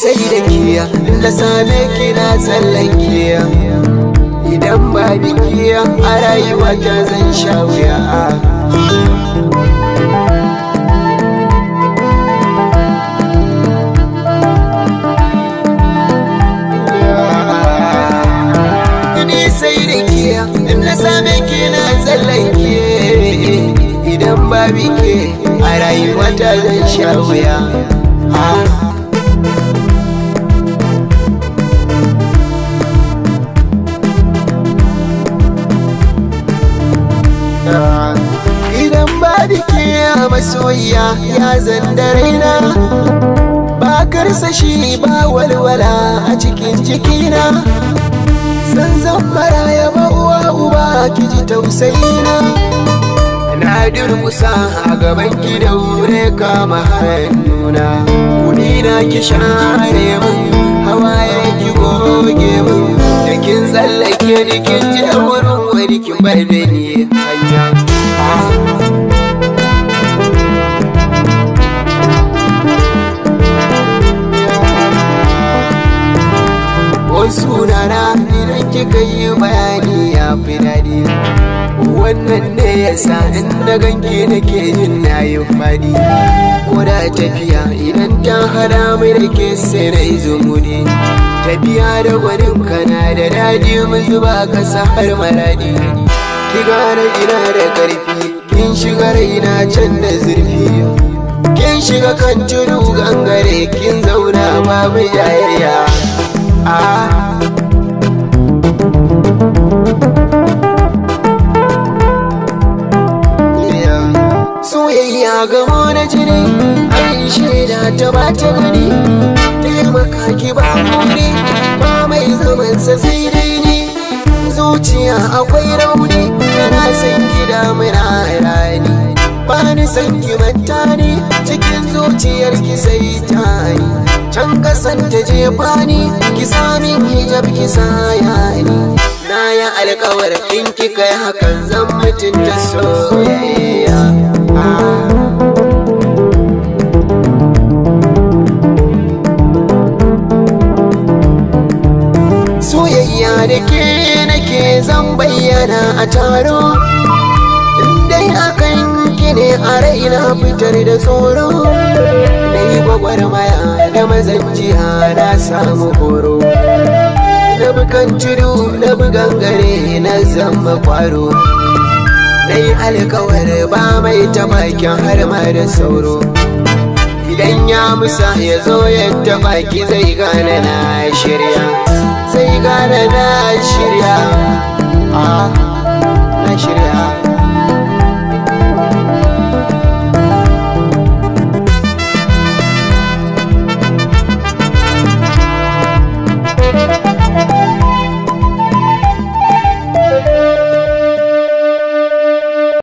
sai da kiya na same ki na tsallake idan ba bikiya a rayuwa ta zan sha wuya ni sai da kiya na same ki na tsallake idan ba bike a rayuwa ta zan sha wuya idan ba bike masoyiya ya zanda raina ba karsashi ba walwala a cikin cikina zan maraya ba uwa uba kiji tausayina na durmusa a gaban ki da wure kama hannuna kudi na ki share min hawaye ki goge min da kin tsallake ni kin je wurin wani kin bar da ni hanya sunana idan kika yi bayani ya fi daɗi wannan ne yasa in na ganke nake jin na yi faɗi ko da tafiya idan ta hada mai da ke sai na yi zumuni tafiya da gwanin kana da daɗi mu zuba kasa har maradi ki gane ina da ƙarfi kin shiga raina can da zurfi kin shiga kan tudu gangare kin zauna babu yayaya soyayya gamo na jini ai shaida ta ba ta gani taimaka ki ba ne ba mai zamansa sai dai ni zuciya akwai rauni yana san ki damuna rani ba ni san ki manta ni cikin zuciyar ki sai ta ni can kasan ta jefa ni ki sami hijab ki saya ni na yi alkawar in ki kai hakan zan mutunta soyayya soyayya da ke nake zan bayyana a taro dai akan ki ne a raina fitar da tsoro na yi gwagwarmaya da mazanjiya na samu horo na bukan tudu na bugangare na zama kwaro na yi alkawar ba mai tamakin har ma da sauro idan ya musa ya zo yadda baki zai gane na shirya